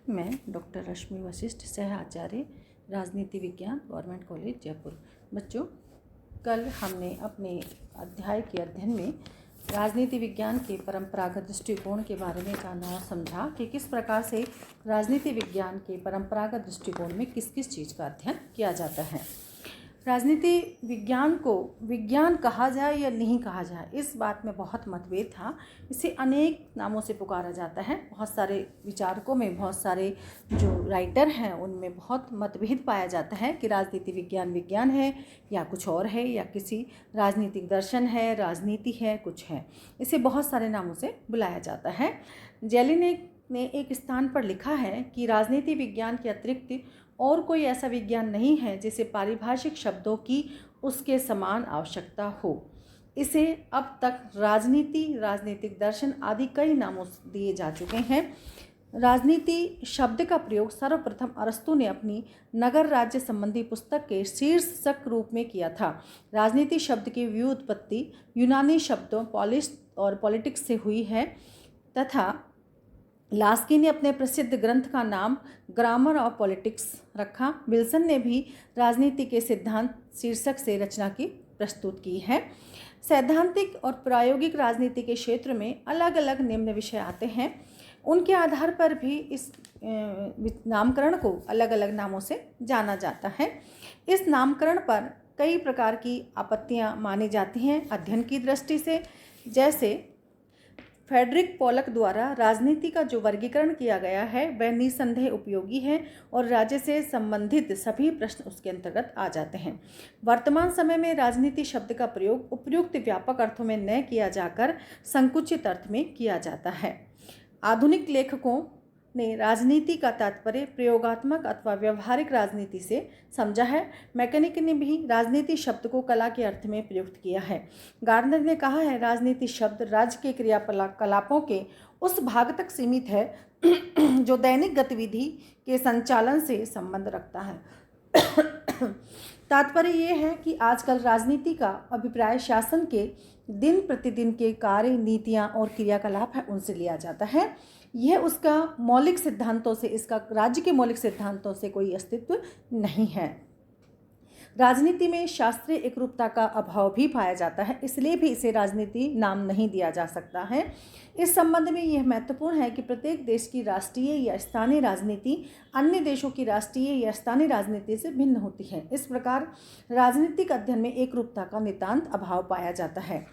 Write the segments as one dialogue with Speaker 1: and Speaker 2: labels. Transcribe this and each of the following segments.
Speaker 1: मैं डॉक्टर रश्मि वशिष्ठ, सह आचार्य राजनीति विज्ञान, गवर्नमेंट कॉलेज जयपुर। बच्चों, कल हमने अपने अध्याय के अध्ययन में राजनीति विज्ञान के परंपरागत दृष्टिकोण के बारे में जाना और समझा कि किस प्रकार से राजनीति विज्ञान के परंपरागत दृष्टिकोण में किस किस चीज़ का अध्ययन किया जाता है। राजनीति विज्ञान को विज्ञान कहा जाए या नहीं कहा जाए, इस बात में बहुत मतभेद था। इसे अनेक नामों से पुकारा जाता है। बहुत सारे विचारकों में, बहुत सारे जो राइटर हैं उनमें बहुत मतभेद पाया जाता है कि राजनीति विज्ञान विज्ञान है या कुछ और है, या किसी राजनीतिक दर्शन है, राजनीति है, कुछ है। इसे बहुत सारे नामों से बुलाया जाता है। जेलिनेक ने एक स्थान पर लिखा है कि राजनीति विज्ञान के अतिरिक्त और कोई ऐसा विज्ञान नहीं है जिसे पारिभाषिक शब्दों की उसके समान आवश्यकता हो। इसे अब तक राजनीति, राजनीतिक दर्शन आदि कई नामों दिए जा चुके हैं। राजनीति शब्द का प्रयोग सर्वप्रथम अरस्तु ने अपनी नगर राज्य संबंधी पुस्तक के शीर्षक रूप में किया था। राजनीति शब्द की व्युत्पत्ति यूनानी शब्दों पॉलिस और पॉलिटिक्स से हुई है तथा लास्की ने अपने प्रसिद्ध ग्रंथ का नाम ग्रामर ऑफ पॉलिटिक्स रखा। विल्सन ने भी राजनीति के सिद्धांत शीर्षक से रचना की प्रस्तुत की है। सैद्धांतिक और प्रायोगिक राजनीति के क्षेत्र में अलग अलग निम्न विषय आते हैं। उनके आधार पर भी इस नामकरण को अलग अलग नामों से जाना जाता है। इस नामकरण पर कई प्रकार की आपत्तियां मानी जाती हैं अध्ययन की दृष्टि से। जैसे फ्रेडरिक पोलक द्वारा राजनीति का जो वर्गीकरण किया गया है वह निसंदेह उपयोगी है और राज्य से संबंधित सभी प्रश्न उसके अंतर्गत आ जाते हैं। वर्तमान समय में राजनीति शब्द का प्रयोग उपयुक्त व्यापक अर्थों में न किया जाकर संकुचित अर्थ में किया जाता है। आधुनिक लेखकों ने राजनीति का तात्पर्य प्रयोगात्मक अथवा व्यवहारिक राजनीति से समझा है। मैकेनिक ने भी राजनीति शब्द को कला के अर्थ में प्रयुक्त किया है। गार्डनर ने कहा है राजनीति शब्द राज्य के क्रियाकलापों के उस भाग तक सीमित है जो दैनिक गतिविधि के संचालन से संबंध रखता है। तात्पर्य ये है कि आजकल राजनीति का अभिप्राय शासन के दिन प्रतिदिन के कार्य, नीतियाँ और क्रियाकलाप है उनसे लिया जाता है। यह उसका मौलिक सिद्धांतों से, इसका राज्य के मौलिक सिद्धांतों से कोई अस्तित्व नहीं है। राजनीति में शास्त्रीय एकरूपता का अभाव भी पाया जाता है, इसलिए भी इसे राजनीति नाम नहीं दिया जा सकता है। इस संबंध में यह महत्वपूर्ण है कि प्रत्येक देश की राष्ट्रीय या स्थानीय राजनीति अन्य देशों की राष्ट्रीय या स्थानीय राजनीति से भिन्न होती है। इस प्रकार राजनीतिक अध्ययन में एकरूपता का नितांत अभाव पाया जाता है।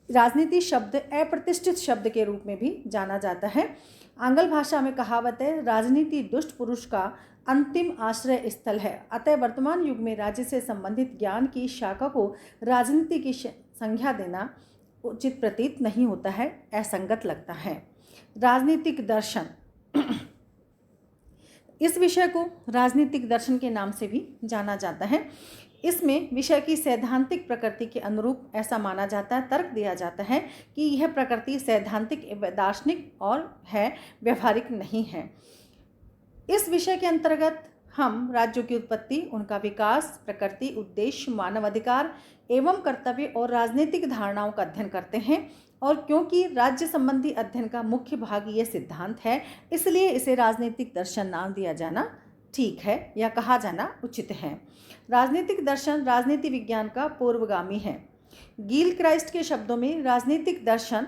Speaker 1: राजनीति शब्द अप्रतिष्ठित शब्द के रूप में भी जाना जाता है। आंग्ल भाषा में कहावत है, राजनीति दुष्ट पुरुष का अंतिम आश्रय स्थल है। अतः वर्तमान युग में राज्य से संबंधित ज्ञान की शाखा को राजनीति की संज्ञा देना उचित प्रतीत नहीं होता है, असंगत लगता है। राजनीतिक दर्शन इस विषय को राजनीतिक दर्शन के नाम से भी जाना जाता है। इसमें विषय की सैद्धांतिक प्रकृति के अनुरूप ऐसा माना जाता है, तर्क दिया जाता है कि यह प्रकृति सैद्धांतिक दार्शनिक और है, व्यवहारिक नहीं है। इस विषय के अंतर्गत हम राज्यों की उत्पत्ति, उनका विकास, प्रकृति, उद्देश्य, मानव अधिकार एवं कर्तव्य और राजनीतिक धारणाओं का अध्ययन करते हैं। और क्योंकि राज्य संबंधी अध्ययन का मुख्य भाग ये सिद्धांत है, इसलिए इसे राजनीतिक दर्शन नाम दिया जाना ठीक है या कहा जाना उचित है। राजनीतिक दर्शन राजनीति विज्ञान का पूर्वगामी है। गील क्राइस्ट के शब्दों में राजनीतिक दर्शन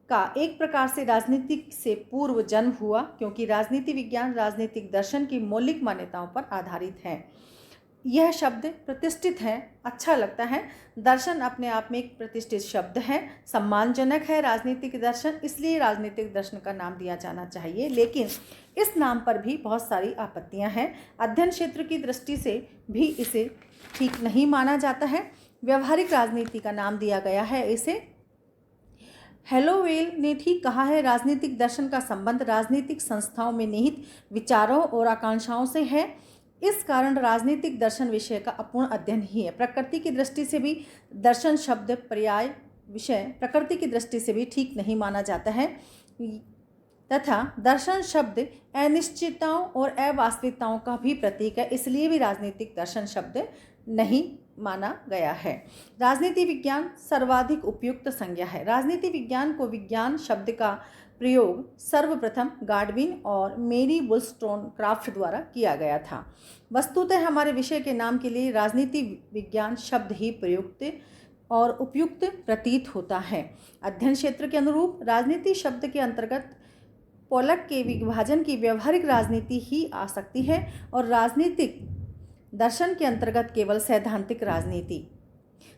Speaker 1: का एक प्रकार से राजनीतिक से पूर्व जन्म हुआ, क्योंकि राजनीति विज्ञान राजनीतिक दर्शन की मौलिक मान्यताओं पर आधारित है। यह शब्द प्रतिष्ठित है, अच्छा लगता है। दर्शन अपने आप में एक प्रतिष्ठित शब्द है, सम्मानजनक है। राजनीतिक दर्शन, इसलिए राजनीतिक दर्शन का नाम दिया जाना चाहिए। लेकिन इस नाम पर भी बहुत सारी आपत्तियां हैं। अध्ययन क्षेत्र की दृष्टि से भी इसे ठीक नहीं माना जाता है। व्यवहारिक राजनीति का नाम दिया गया है इसे। हेलोवेल ने ठीक कहा है, राजनीतिक दर्शन का संबंध राजनीतिक संस्थाओं में निहित विचारों और आकांक्षाओं से है। इस कारण राजनीतिक दर्शन विषय का अपूर्ण अध्ययन ही है। प्रकृति की दृष्टि से भी दर्शन शब्द पर्याय विषय प्रकृति की दृष्टि से भी ठीक नहीं माना जाता है तथा दर्शन शब्द अनिश्चितताओं और अवास्तविकताओं का भी प्रतीक है, इसलिए भी राजनीतिक दर्शन शब्द नहीं माना गया है। राजनीति विज्ञान सर्वाधिक उपयुक्त संज्ञा है। राजनीति विज्ञान को विज्ञान शब्द का प्रयोग सर्वप्रथम गार्डविन और मेरी वुllस्टोनक्राफ्ट द्वारा किया गया था। वस्तुतः हमारे विषय के नाम के लिए राजनीति विज्ञान शब्द ही प्रयुक्त और उपयुक्त प्रतीत होता है। अध्ययन क्षेत्र के अनुरूप राजनीति शब्द के अंतर्गत पोलक के विभाजन की व्यवहारिक राजनीति ही आ सकती है और राजनीतिक दर्शन के अंतर्गत केवल सैद्धांतिक राजनीति।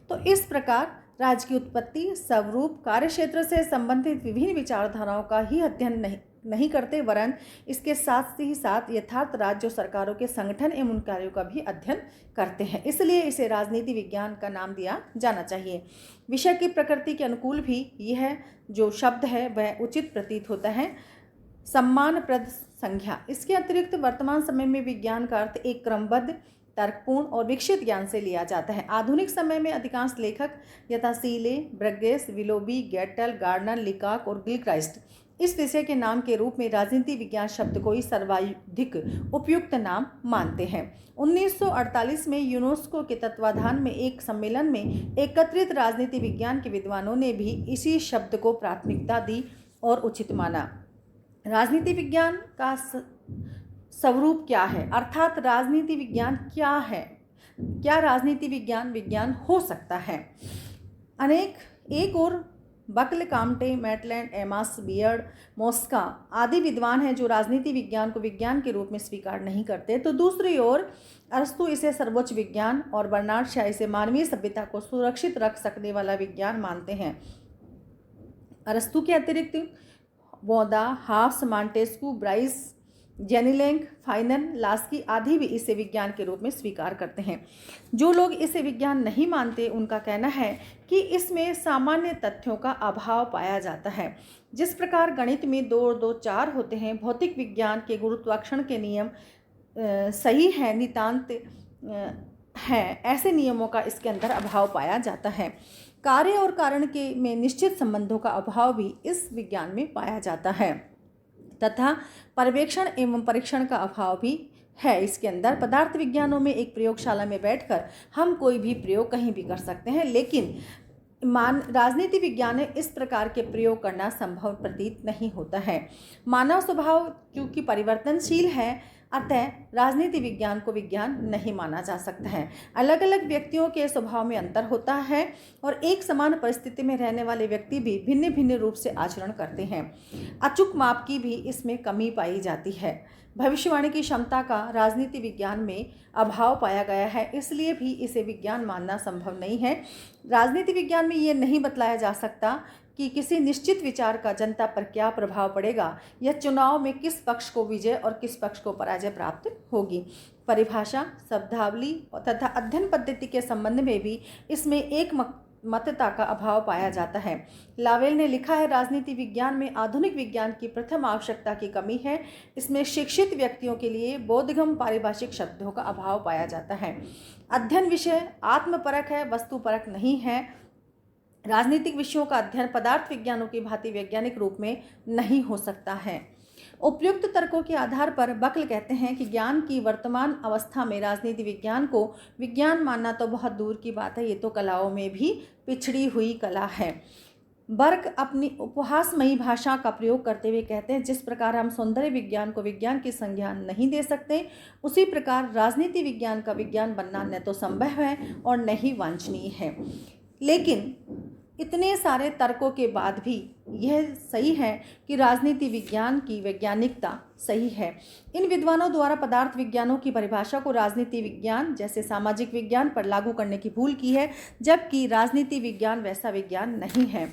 Speaker 1: तो इस प्रकार राज्य की उत्पत्ति, स्वरूप, कार्यक्षेत्र से संबंधित विभिन्न विचारधाराओं का ही अध्ययन नहीं करते, वरन इसके साथ ही साथ यथार्थ राज्य सरकारों के संगठन एवं उन कार्यों का भी अध्ययन करते हैं। इसलिए इसे राजनीति विज्ञान का नाम दिया जाना चाहिए। विषय की प्रकृति के अनुकूल भी यह जो शब्द है वह उचित प्रतीत होता है। सम्मानप्रद संज्ञा। इसके अतिरिक्त वर्तमान समय में विज्ञान का अर्थ एक क्रमबद्ध, तर्कपूर्ण और विकसित ज्ञान से लिया जाता है। आधुनिक समय में अधिकांश लेखक यथा सीले, ब्रगेस, विलोबी, गेटल, गार्डनर, लिकाक और गिलक्राइस्ट इस विषय के नाम के रूप में राजनीति विज्ञान शब्द को ही सर्वाधिक उपयुक्त नाम मानते हैं। 1948 में यूनेस्को के तत्वाधान में एक सम्मेलन में एकत्रित राजनीति विज्ञान के विद्वानों ने भी इसी शब्द को प्राथमिकता दी और उचित माना। राजनीति विज्ञान का स्वरूप क्या है, अर्थात राजनीति विज्ञान क्या है? क्या राजनीति विज्ञान हो सकता है? एक और बकल, काम्टे, मैटलैंड, एमास, बियर्ड, मोस्का आदि विद्वान हैं जो राजनीति विज्ञान को विज्ञान के रूप में स्वीकार नहीं करते, तो दूसरी ओर अरस्तु इसे सर्वोच्च विज्ञान और बर्नार्ड शॉ इसे मानवीय सभ्यता को सुरक्षित रख सकने वाला विज्ञान मानते हैं। अरस्तु के अतिरिक्त वोदा, हाफ्स, मांटेस्कू, ब्राइस, जेनिलेंग, फाइनन, लास्की आदि भी इसे विज्ञान के रूप में स्वीकार करते हैं। जो लोग इसे विज्ञान नहीं मानते उनका कहना है कि इसमें सामान्य तथ्यों का अभाव पाया जाता है। जिस प्रकार गणित में 2 और 2 4 होते हैं, भौतिक विज्ञान के गुरुत्वाकर्षण के नियम सही है, नितांत है, ऐसे नियमों का इसके अंदर अभाव पाया जाता है। कार्य और कारण के में निश्चित संबंधों का अभाव भी इस विज्ञान में पाया जाता है तथा पर्यवेक्षण एवं परीक्षण का अभाव भी है। इसके अंदर पदार्थ विज्ञानों में एक प्रयोगशाला में बैठकर हम कोई भी प्रयोग कहीं भी कर सकते हैं, लेकिन राजनीति विज्ञान में इस प्रकार के प्रयोग करना संभव प्रतीत नहीं होता है। मानव स्वभाव क्योंकि परिवर्तनशील है, अतः राजनीति विज्ञान को विज्ञान नहीं माना जा सकता है। अलग अलग व्यक्तियों के स्वभाव में अंतर होता है और एक समान परिस्थिति में रहने वाले व्यक्ति भी भिन्न भिन्न रूप से आचरण करते हैं। अचूक माप की भी इसमें कमी पाई जाती है। भविष्यवाणी की क्षमता का राजनीति विज्ञान में अभाव पाया गया है, इसलिए भी इसे विज्ञान मानना संभव नहीं है। राजनीति विज्ञान में ये नहीं बतलाया जा सकता कि किसी निश्चित विचार का जनता पर क्या प्रभाव पड़ेगा या चुनाव में किस पक्ष को विजय और किस पक्ष को पराजय प्राप्त होगी। परिभाषा, शब्दावली तथा अध्ययन पद्धति के संबंध में भी इसमें एक मतता का अभाव पाया जाता है। लावेल ने लिखा है, राजनीति विज्ञान में आधुनिक विज्ञान की प्रथम आवश्यकता की कमी है। इसमें शिक्षित व्यक्तियों के लिए बोधगम्य पारिभाषिक शब्दों का अभाव पाया जाता है। अध्ययन विषय आत्मपरक है, वस्तुपरक नहीं है। राजनीतिक विषयों का अध्ययन पदार्थ विज्ञानों की भांति वैज्ञानिक रूप में नहीं हो सकता है। उपयुक्त तर्कों के आधार पर बकल कहते हैं कि ज्ञान की वर्तमान अवस्था में राजनीति विज्ञान को विज्ञान मानना तो बहुत दूर की बात है, ये तो कलाओं में भी पिछड़ी हुई कला है। बर्क अपनी उपहासमयी भाषा का प्रयोग करते हुए कहते हैं, जिस प्रकार हम सौंदर्य विज्ञान को विज्ञान की संज्ञा नहीं दे सकते, उसी प्रकार राजनीति विज्ञान का विज्ञान बनना न तो संभव है और न ही वांछनीय है। लेकिन इतने सारे तर्कों के बाद भी यह सही है कि राजनीति विज्ञान की वैज्ञानिकता सही है। इन विद्वानों द्वारा पदार्थ विज्ञानों की परिभाषा को राजनीति विज्ञान जैसे सामाजिक विज्ञान पर लागू करने की भूल की है, जबकि राजनीति विज्ञान वैसा विज्ञान नहीं है।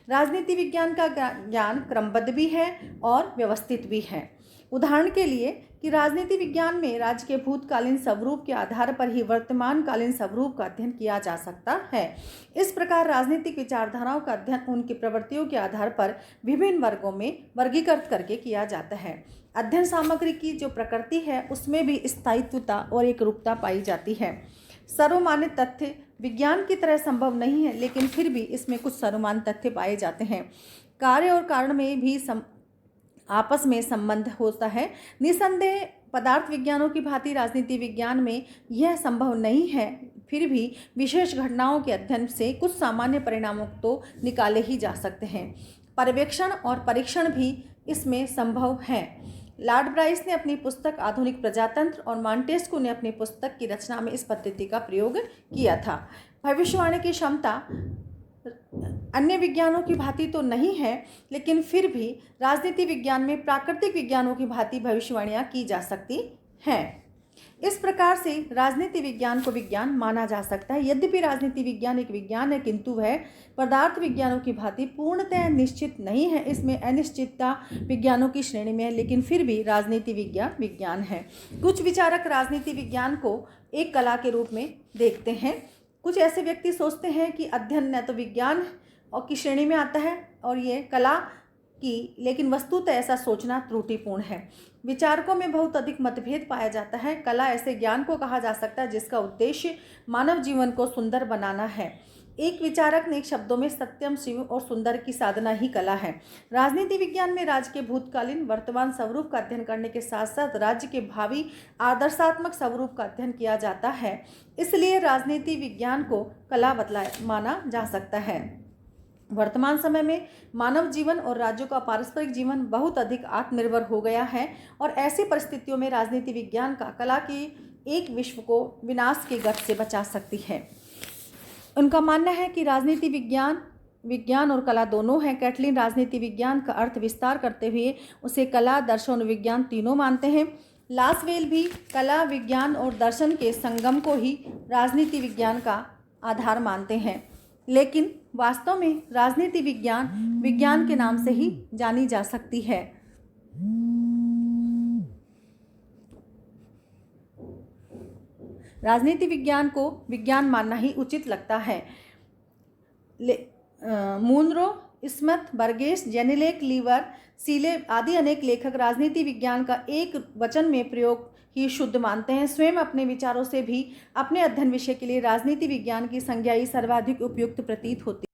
Speaker 1: राजनीति विज्ञान का ज्ञान क्रमबद्ध भी है और व्यवस्थित भी है। उदाहरण के लिए कि राजनीति विज्ञान में राज्य के भूतकालीन स्वरूप के आधार पर ही वर्तमानकालीन स्वरूप का अध्ययन किया जा सकता है। इस प्रकार राजनीतिक विचारधाराओं का अध्ययन उनकी प्रवृत्तियों के आधार पर विभिन्न वर्गों में वर्गीकृत करके किया जाता है। अध्ययन सामग्री की जो प्रकृति है उसमें भी स्थायित्वता और एकरूपता पाई जाती है। सर्वमान्य तथ्य विज्ञान की तरह संभव नहीं है, लेकिन फिर भी इसमें कुछ सर्वमान्य तथ्य पाए जाते हैं। कार्य और कारण में भी आपस में संबंध होता है। निसंदेह पदार्थ विज्ञानों की भांति राजनीति विज्ञान में यह संभव नहीं है, फिर भी विशेष घटनाओं के अध्ययन से कुछ सामान्य परिणामों तो निकाले ही जा सकते हैं। पर्यवेक्षण और परीक्षण भी इसमें संभव हैं। लॉर्ड ब्राइस ने अपनी पुस्तक आधुनिक प्रजातंत्र और मॉन्टेस्क्यू ने अपनी पुस्तक की रचना में इस पद्धति का प्रयोग किया था। भविष्यवाणी की क्षमता अन्य विज्ञानों की भांति तो नहीं है, लेकिन फिर भी राजनीति विज्ञान में प्राकृतिक विज्ञानों की भांति भविष्यवाणियां की जा सकती हैं। इस प्रकार से राजनीति विज्ञान को विज्ञान माना जा सकता है। यद्यपि राजनीति विज्ञान एक विज्ञान है, किंतु वह पदार्थ विज्ञानों की भांति पूर्णतः निश्चित नहीं है। इसमें अनिश्चितता विज्ञानों की श्रेणी में है, लेकिन फिर भी राजनीति विज्ञान विज्ञान है। कुछ विचारक राजनीति विज्ञान को एक कला के रूप में देखते हैं। कुछ ऐसे व्यक्ति सोचते हैं कि अध्ययन न तो विज्ञान और की श्रेणी में आता है और ये कला की, लेकिन वस्तुतः ऐसा सोचना त्रुटिपूर्ण है। विचारकों में बहुत अधिक मतभेद पाया जाता है। कला ऐसे ज्ञान को कहा जा सकता है जिसका उद्देश्य मानव जीवन को सुंदर बनाना है। एक विचारक ने शब्दों में सत्यम, शिव और सुंदर की साधना ही कला है। राजनीति विज्ञान में राज्य के भूतकालीन वर्तमान स्वरूप का अध्ययन करने के साथ साथ राज्य के भावी आदर्शात्मक स्वरूप का अध्ययन किया जाता है। इसलिए राजनीति विज्ञान को कला माना जा सकता है। वर्तमान समय में मानव जीवन और राज्यों का पारस्परिक जीवन बहुत अधिक आत्मनिर्भर हो गया है और ऐसी परिस्थितियों में राजनीति विज्ञान का कला की एक विश्व को विनाश के गढ़ से बचा सकती है। उनका मानना है कि राजनीति विज्ञान और कला दोनों हैं। कैटलिन राजनीति विज्ञान का अर्थ विस्तार करते हुए उसे कला, दर्शन और विज्ञान तीनों मानते हैं। लासवेल भी कला, विज्ञान और दर्शन के संगम को ही राजनीति विज्ञान का आधार मानते हैं, लेकिन वास्तव में राजनीति विज्ञान के नाम से ही जानी जा सकती है। राजनीति विज्ञान को विज्ञान मानना ही उचित लगता है। मुनरो, स्मिथ, बर्गेस, जेनिलेक, लीवर, सीले आदि अनेक लेखक राजनीति विज्ञान का एक वचन में प्रयोग ही शुद्ध मानते हैं। स्वयं अपने विचारों से भी अपने अध्ययन विषय के लिए राजनीति विज्ञान की संज्ञा ही सर्वाधिक उपयुक्त प्रतीत होती